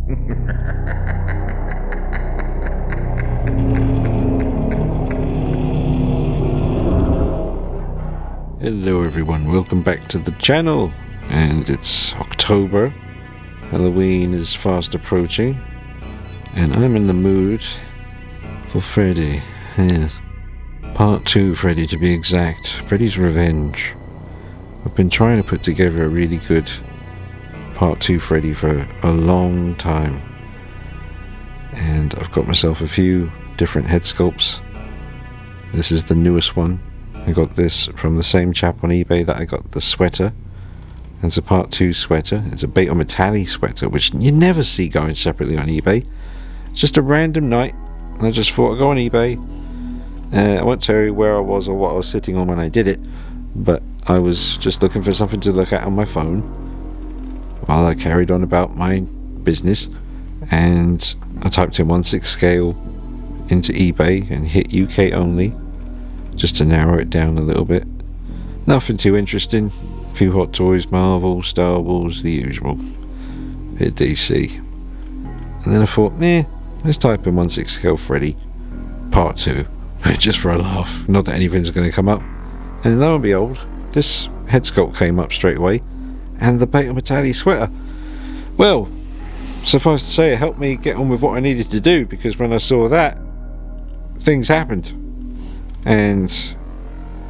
Hello everyone, welcome back to the channel. And it's October. Halloween is fast approaching. And I'm in the mood for Freddy. Yes. Part 2 Freddy to be exact. Freddy's Revenge. I've been trying to put together a really good Part 2 Freddy for a long time. And I've got myself a few different head sculpts. This is the newest one. I got this from the same chap on eBay that I got the sweater. It's a Part 2 sweater. It's a Beta Metalli sweater, which you never see going separately on eBay. It's just a random night, and I just thought I'd go on eBay. I won't tell you where I was or what I was sitting on when I did it, but I was just looking for something to look at on my phone while I carried on about my business, and I typed in 1/6 scale into eBay and hit UK only, just to narrow it down a little bit. Nothing too interesting. A few Hot Toys, Marvel, Star Wars, the usual. Bit of DC. And then I thought, let's type in 1/6 scale Freddy Part 2. Just for a laugh. Not that anything's going to come up. And lo and behold, this head sculpt came up straight away. And the Beta Metalli sweater. Well, suffice to say, it helped me get on with what I needed to do, because when I saw that, things happened. And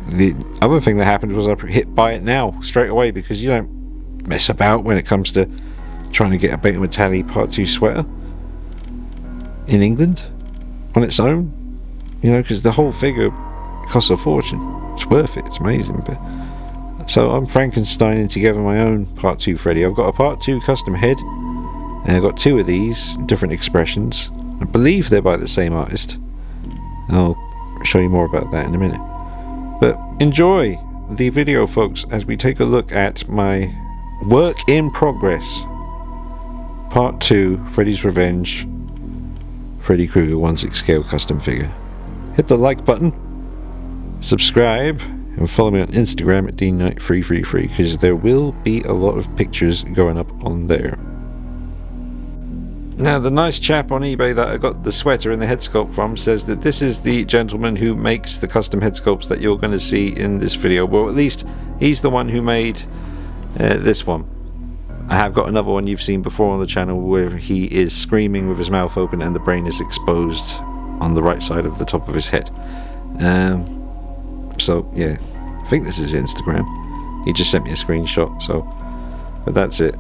the other thing that happened was I hit buy it now straight away, because you don't mess about when it comes to trying to get a Beta Metalli Part 2 sweater in England on its own, you know, because the whole figure costs a fortune. It's worth it, it's amazing. But so I'm Frankensteining together my own Part 2 Freddy. I've got a Part 2 custom head, and I've got two of these different expressions. I believe they're by the same artist. I'll show you more about that in a minute. But enjoy the video, folks, as we take a look at my work in progress Part 2 Freddy's Revenge Freddy Krueger 1/6 scale custom figure. Hit the like button, subscribe, and follow me on Instagram at DKnight333, because there will be a lot of pictures going up on there. Now, the nice chap on eBay that I got the sweater and the head sculpt from says that this is the gentleman who makes the custom head sculpts that you're going to see in this video. Well, at least he's the one who made this one. I have got another one you've seen before on the channel where he is screaming with his mouth open and the brain is exposed on the right side of the top of his head. So yeah, I think this is Instagram. He just sent me a screenshot, so, but that's it.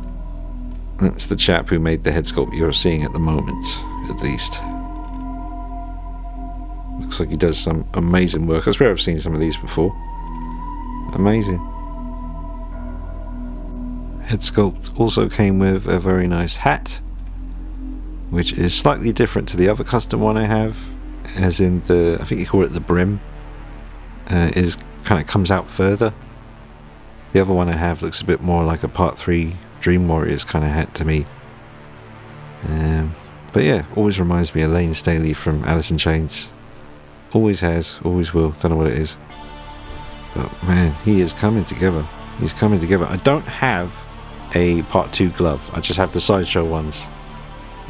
That's the chap who made the head sculpt you're seeing at the moment, at least. Looks like he does some amazing work. I swear I've seen some of these before. Amazing. Head sculpt also came with a very nice hat, which is slightly different to the other custom one I have, as in the, I think you call it the brim, is kind of comes out further. The other one I have looks a bit more like a Part 3 Dream Warriors kind of hat to me. But yeah, always reminds me of Lane Staley from Alice in Chains. Always has, always will, don't know what it is. But man, he is coming together. He's coming together. I don't have a Part 2 glove, I just have the Sideshow ones.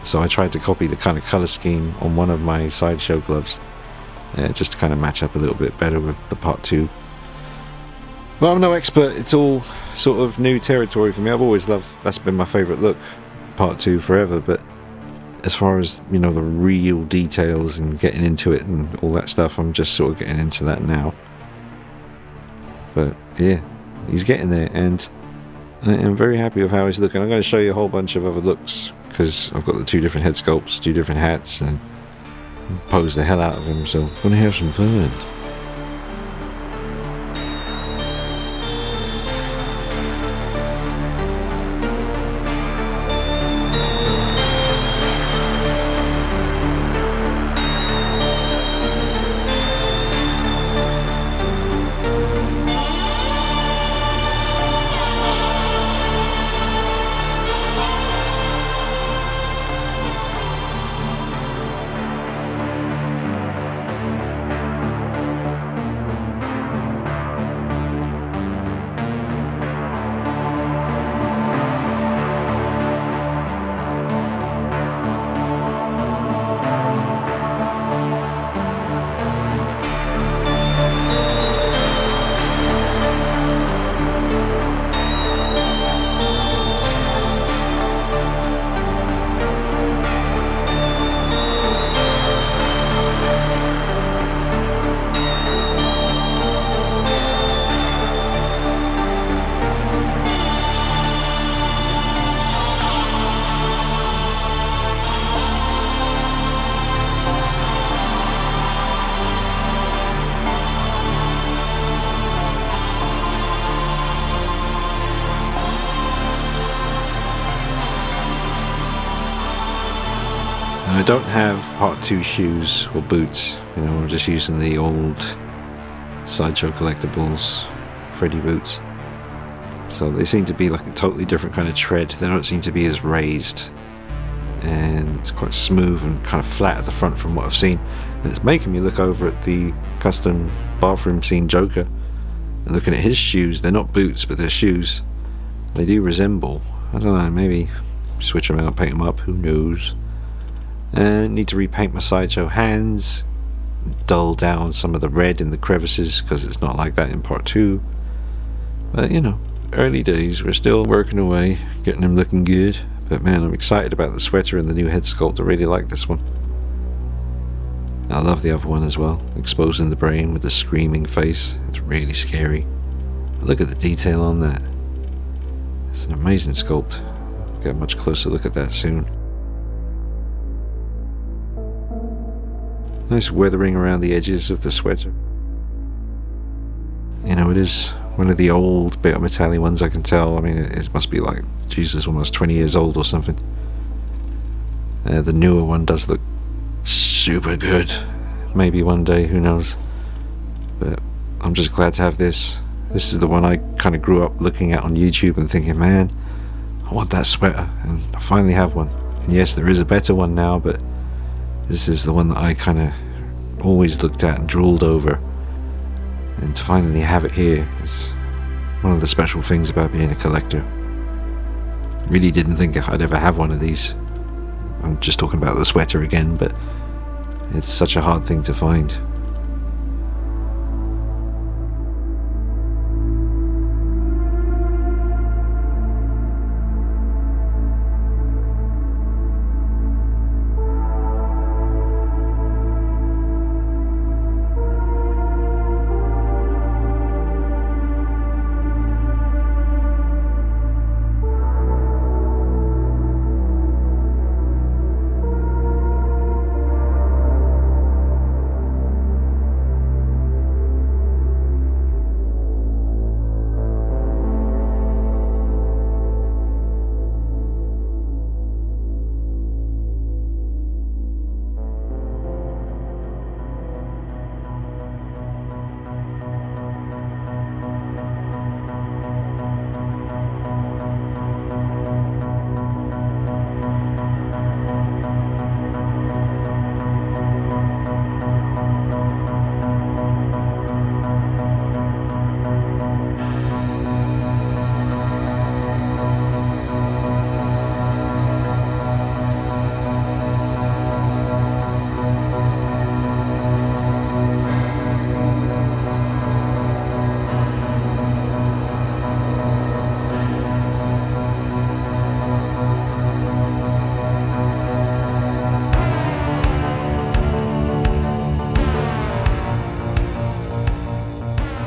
So I tried to copy the kind of colour scheme on one of my Sideshow gloves, just to kind of match up a little bit better with the Part 2. Well, I'm no expert, it's all sort of new territory for me. I've always loved, that's been my favourite look, Part 2 forever, but as far as, you know, the real details and getting into it and all that stuff, I'm just sort of getting into that now. But yeah, he's getting there, and I am very happy with how he's looking. I'm going to show you a whole bunch of other looks, because I've got the two different head sculpts, two different hats, and pose the hell out of him, so I'm going to have some fun. I don't have part 2 shoes or boots, I'm just using the old Sideshow Collectibles Freddy boots. So they seem to be like a totally different kind of tread. They don't seem to be as raised, and it's quite smooth and kind of flat at the front from what I've seen. And it's making me look over at the custom bathroom scene Joker and looking at his shoes. They're not boots, but they're shoes. They do resemble, I don't know, maybe switch them out, paint them up, who knows. And need to repaint my Sideshow hands, dull down some of the red in the crevices because it's not like that in part 2. But early days, we're still working away, getting him looking good. But man, I'm excited about the sweater and the new head sculpt. I really like this one. I love the other one as well, exposing the brain with the screaming face. It's really scary. But look at the detail on that. It's an amazing sculpt. I'll get a much closer look at that soon. Nice weathering around the edges of the sweater. It is one of the old bit of metallic ones, I can tell. I mean, it must be like, Jesus, almost 20 years old or something. The newer one does look super good. Maybe one day, who knows. But I'm just glad to have this. This is the one I kind of grew up looking at on YouTube and thinking, man, I want that sweater. And I finally have one. And yes, there is a better one now, but this is the one that I kind of always looked at and drooled over. And to finally have it here is one of the special things about being a collector. Really didn't think I'd ever have one of these. I'm just talking about the sweater again, but it's such a hard thing to find.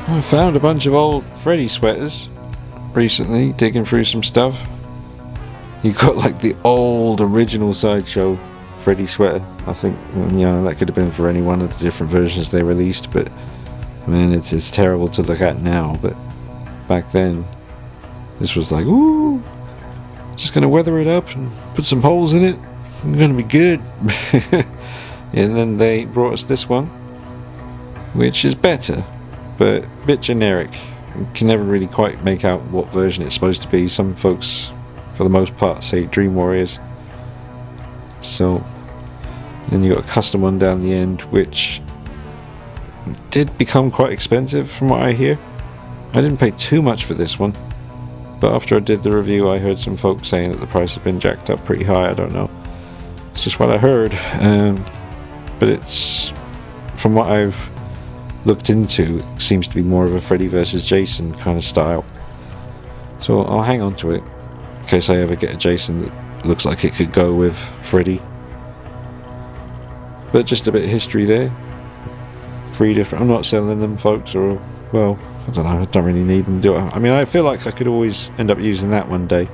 I found a bunch of old Freddy sweaters recently, digging through some stuff. You got like the old original Sideshow Freddy sweater. I think that could have been for any one of the different versions they released, but man, it's terrible to look at now. But back then, this was like, ooh, just gonna weather it up and put some holes in it. I'm gonna be good. And then they brought us this one, which is better, but a bit generic. You can never really quite make out what version it's supposed to be. Some folks, for the most part, say Dream Warriors. So then you got a custom one down the end, which did become quite expensive from what I hear. I didn't pay too much for this one, but after I did the review, I heard some folks saying that the price had been jacked up pretty high. I don't know. It's just what I heard. But it's, from what I've looked into, it seems to be more of a Freddy vs. Jason kind of style. So I'll hang on to it in case I ever get a Jason that looks like it could go with Freddy. But just a bit of history there. 3 different. I'm not selling them, folks, or, well, I don't know. I don't really need them, do I? I mean, I feel like I could always end up using that one day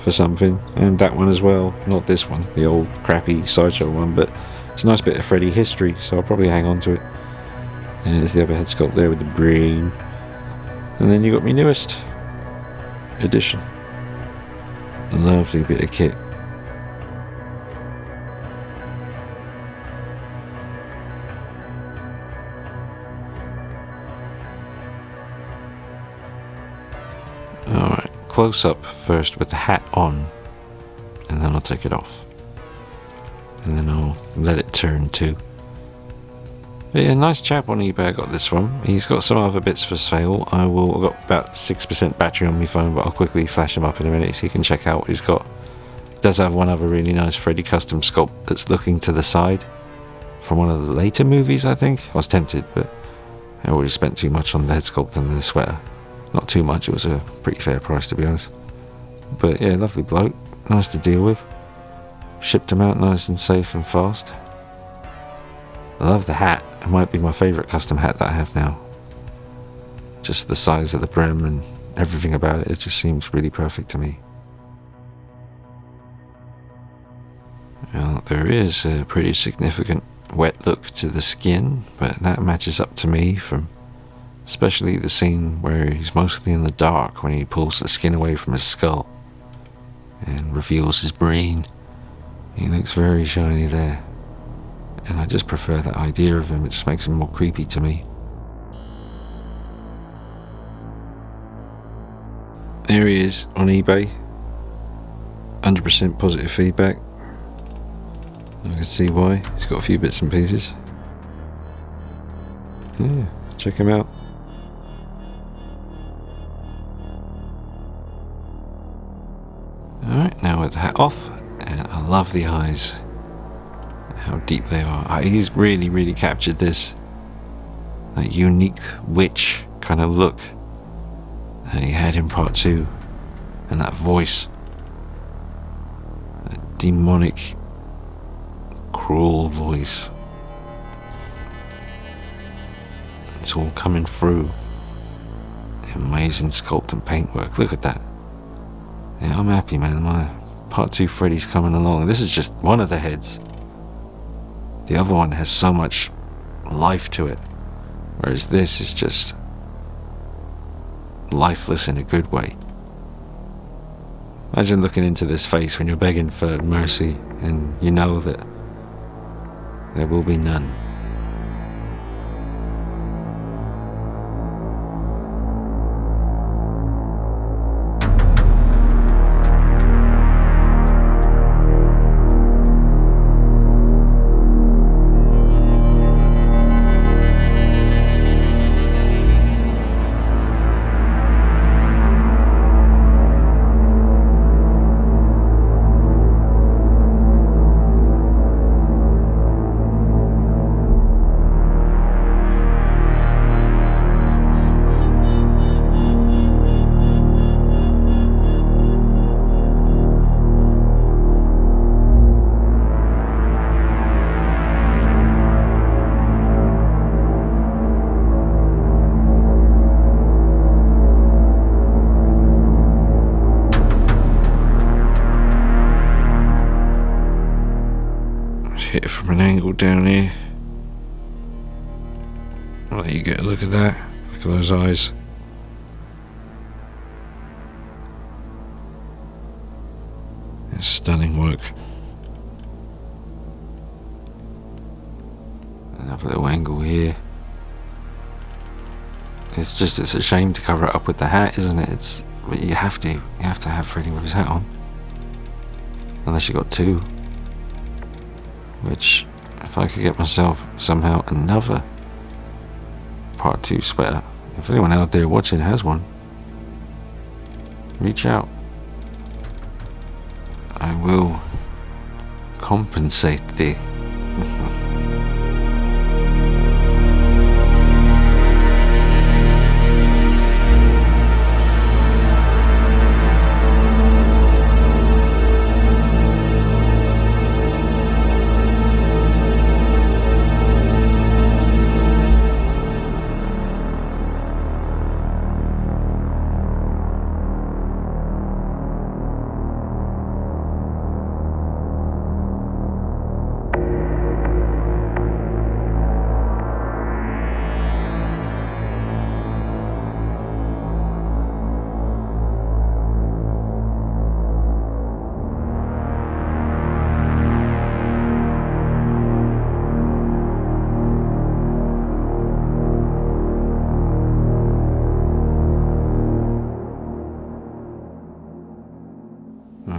for something, and that one as well. Not this one, the old crappy Sideshow one, but it's a nice bit of Freddy history, so I'll probably hang on to it. And there's the other head sculpt there with the brain. And then you got my newest edition. A lovely bit of kit. close-up first with the hat on, and then I'll take it off. And then I'll let it turn too. But yeah, nice chap on eBay I got this from. He's got some other bits for sale. I've got about 6% battery on my phone, but I'll quickly flash him up in a minute so you can check out what he's got. Does have one other really nice Freddy custom sculpt that's looking to the side from one of the later movies, I think. I was tempted, but I already spent too much on the head sculpt and the sweater. Not too much, it was a pretty fair price to be honest. But yeah, lovely bloke, nice to deal with. Shipped him out nice and safe and fast. I love the hat. It might be my favourite custom hat that I have now. Just the size of the brim and everything about it just seems really perfect to me. Well, there is a pretty significant wet look to the skin, but that matches up to me from especially the scene where he's mostly in the dark when he pulls the skin away from his skull and reveals his brain. He looks very shiny there, and I just prefer that idea of him. It just makes him more creepy to me. There he is on eBay. 100% positive feedback. I can see why. He's got a few bits and pieces. Yeah, check him out. Alright, now with the hat off, and I love the eyes. How deep they are. He's really captured this. That unique witch kind of look that he had in part 2. And that voice. That demonic, cruel voice. It's all coming through. Amazing sculpt and paintwork. Look at that. Yeah, I'm happy, man. My part 2 Freddy's coming along. This is just one of the heads. The other one has so much life to it, whereas this is just lifeless in a good way. Imagine looking into this face when you're begging for mercy and you know that there will be none. Hit it from an angle down here. I'll let you get a look at that. Look at those eyes. It's stunning work. Another little angle here. It's a shame to cover it up with the hat, isn't it? But you have to have Freddy with his hat on. Unless you got two. Which, if I could get myself somehow another part 2 sweater, if anyone out there watching has one, reach out. I will compensate thee.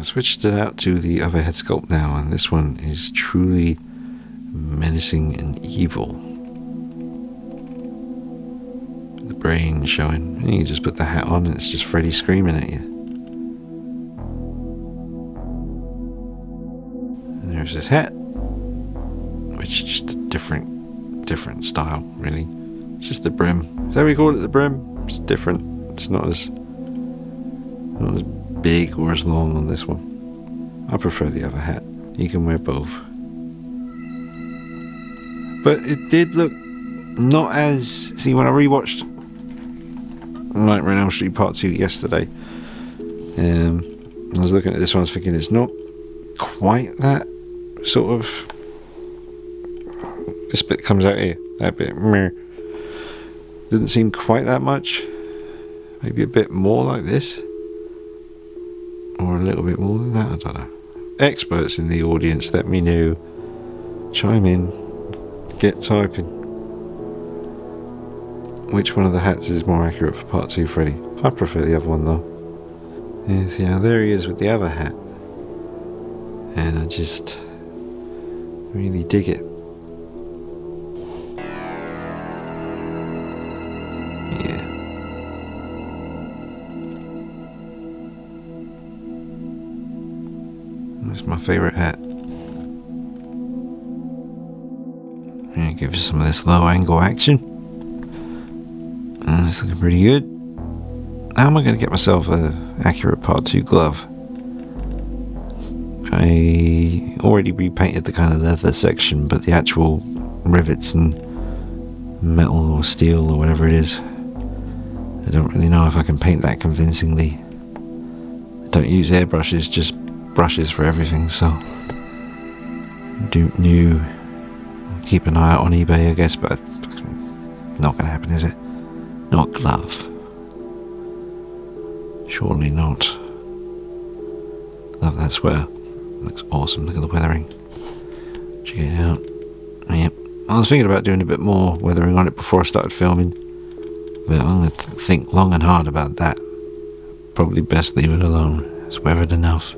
I switched it out to the other head sculpt now, and this one is truly menacing and evil. The brain showing. And you just put the hat on and it's just Freddy screaming at you. And there's his hat, which is just a different style, really. It's just the brim. Is that what we call it, the brim? It's different. It's not as big or as long on this one. I prefer the other hat. You can wear both. But it did look not as... See, when I rewatched Nightmare on Elm Street Part 2 yesterday, I was looking at this one, I was thinking it's not quite that sort of... This bit comes out here. That bit, meh. Didn't seem quite that much. Maybe a bit more like this. Or a little bit more than that, I don't know. Experts in the audience, let me know. Chime in. Get typing. Which one of the hats is more accurate for Part 2 Freddy? I prefer the other one though. Yes, yeah, there he is with the other hat. And I just really dig it. Yeah. That's my favourite hat. And give us some of this low angle action. It's looking pretty good. How am I going to get myself an accurate Part 2 glove? I already repainted the kind of leather section, but the actual rivets and metal or steel or whatever it is, I don't really know if I can paint that convincingly. I don't use airbrushes, just brushes for everything, so keep an eye out on eBay, I guess, but not gonna happen, is it? Not glove. Surely not. Love that sweater. Looks awesome. Look at the weathering. Check it out. Yep. I was thinking about doing a bit more weathering on it before I started filming, but I'm gonna think long and hard about that. Probably best leave it alone. It's weathered enough.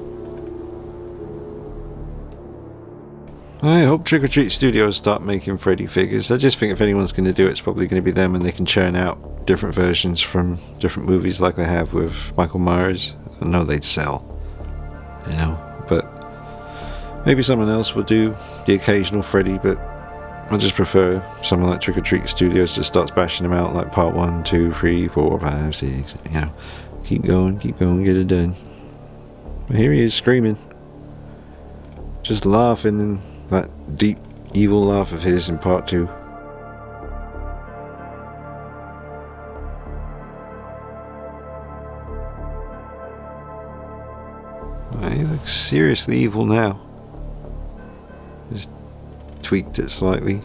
I hope Trick or Treat Studios start making Freddy figures. I just think if anyone's going to do it, it's probably going to be them, and they can churn out different versions from different movies like they have with Michael Myers. I know they'd sell, you know, but maybe someone else will do the occasional Freddy, but I just prefer someone like Trick or Treat Studios just starts bashing them out like part 1, 2, 3, 4, 5, 6, you know, keep going, get it done. But here he is screaming, just laughing, and that deep, evil laugh of his in part 2. He looks seriously evil now. Just tweaked it slightly.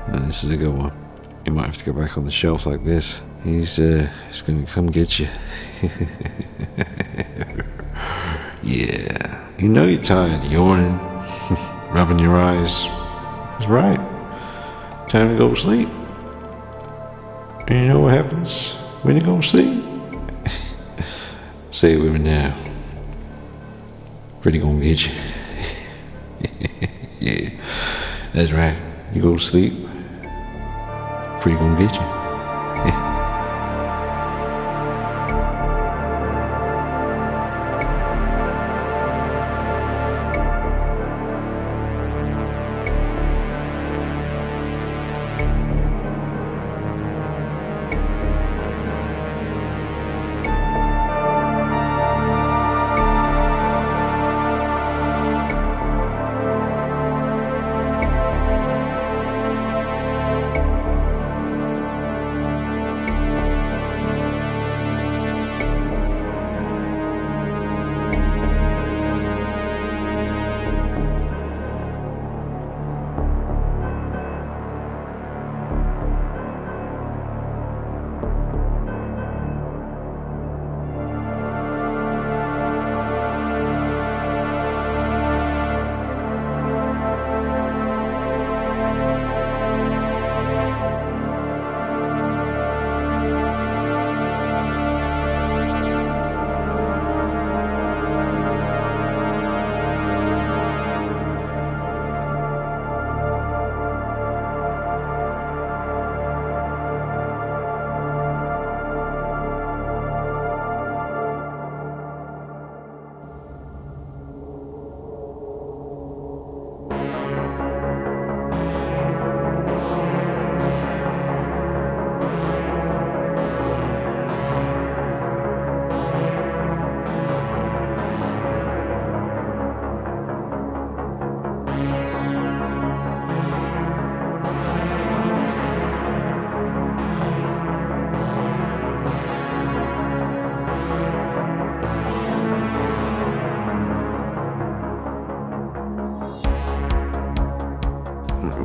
This is a good one. You might have to go back on the shelf like this. He's going to come get you. Yeah. You know you're tired, yawning, rubbing your eyes. That's right. Time to go to sleep. And you know what happens when you go to sleep? Say it with me now. Freddy gonna get you. Yeah. That's right. You go to sleep. Freddy gonna get you.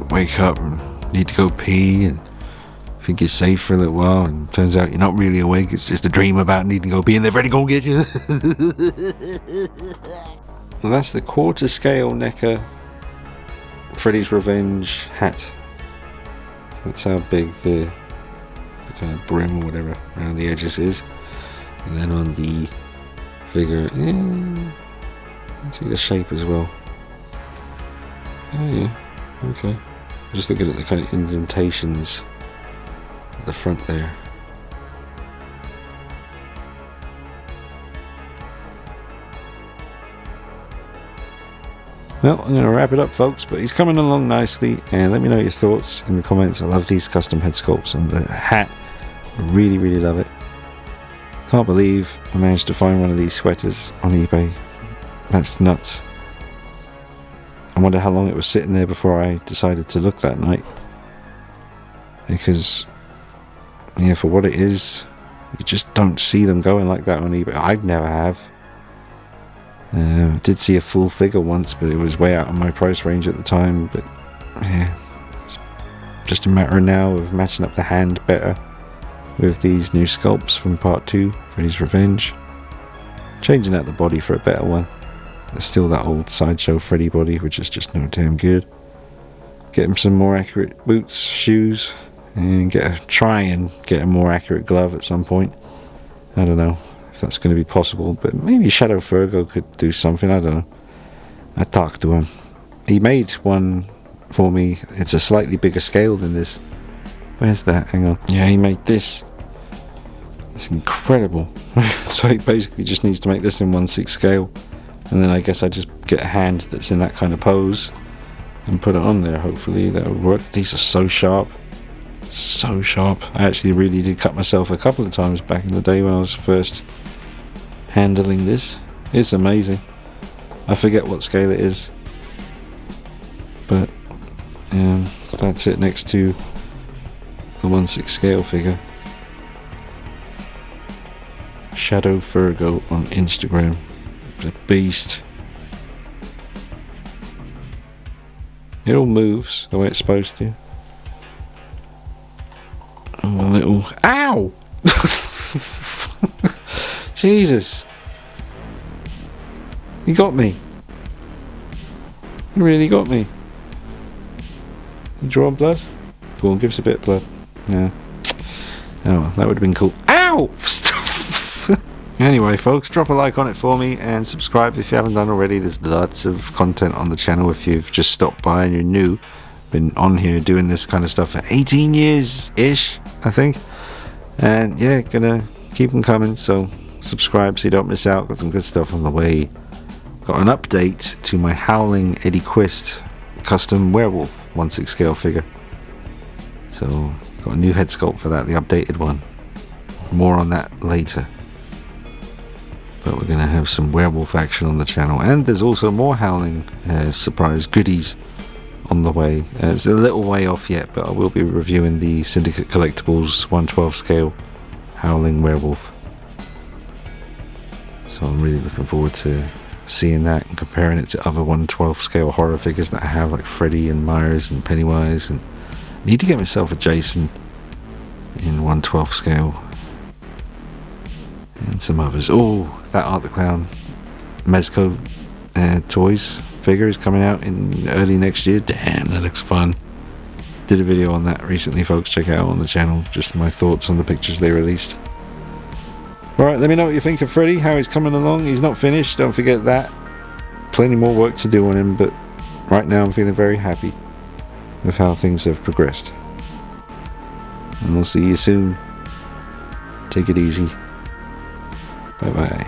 wake up and need to go pee and think you're safe for a little while, and turns out you're not really awake, it's just a dream about needing to go pee and they're ready to go get you. Well, that's the quarter scale NECA Freddy's Revenge hat. That's how big the kind of brim or whatever around the edges is. And then on the figure, you can see the shape as well. Oh yeah, okay. Just looking at the kind of indentations at the front there. Well, I'm going to wrap it up, folks, but he's coming along nicely, and let me know your thoughts in the comments. I love these custom head sculpts, and the hat, I really, really love it. Can't believe I managed to find one of these sweaters on eBay. That's nuts. I wonder how long it was sitting there before I decided to look that night. Because, yeah, for what it is, you just don't see them going like that on eBay. I never have. I did see a full figure once, but it was way out of my price range at the time. But yeah, it's just a matter now of matching up the hand better with these new sculpts from part 2, Freddy's Revenge. Changing out the body for a better one. There's still that old Sideshow Freddy body, which is just no damn good. Get him some more accurate boots, shoes, and try and get a more accurate glove at some point. I don't know if that's going to be possible, but maybe Shadow Virgo could do something. I don't know. I talked to him. He made one for me. It's a slightly bigger scale than this. Where's that? Hang on. Yeah, he made this. It's incredible. So he basically just needs to make this in 1/6 scale, and then I guess I just get a hand that's in that kind of pose and put it on there. Hopefully that would work. These are so sharp. So sharp. I actually really did cut myself a couple of times back in the day when I was first handling this. It's amazing. I forget what scale it is, but that's it next to the 1/6 scale figure. Shadow Virgo on Instagram. The beast. It all moves the way it's supposed to. Oh, a little. Ow! Jesus. You got me. You really got me. You drawing blood? Go on, give us a bit of blood. Yeah. Oh, well, that would have been cool. Ow! Anyway, folks, drop a like on it for me and subscribe if you haven't done already. There's lots of content on the channel if you've just stopped by and you're new. Been on here doing this kind of stuff for 18 years-ish, I think. And yeah, gonna keep them coming, so subscribe so you don't miss out. Got some good stuff on the way. Got an update to my Howling Eddie Quist custom werewolf 1/6 scale figure. So, got a new head sculpt for that, the updated one. More on that later. But we're going to have some werewolf action on the channel. And there's also more Howling surprise goodies on the way. It's a little way off yet, but I will be reviewing the Syndicate Collectibles 1/12 scale Howling werewolf. So I'm really looking forward to seeing that and comparing it to other 1/12 scale horror figures that I have, like Freddy and Myers and Pennywise. And I need to get myself a Jason in 1/12 scale. And some others. Oh, that Art the Clown Mezco Toys figure is coming out in early next year. Damn, that looks fun. Did a video on that recently, folks. Check it out on the channel. Just my thoughts on the pictures they released. Alright, let me know what you think of Freddy, how he's coming along. He's not finished, don't forget that. Plenty more work to do on him, but right now I'm feeling very happy with how things have progressed. And we'll see you soon. Take it easy. Bye bye.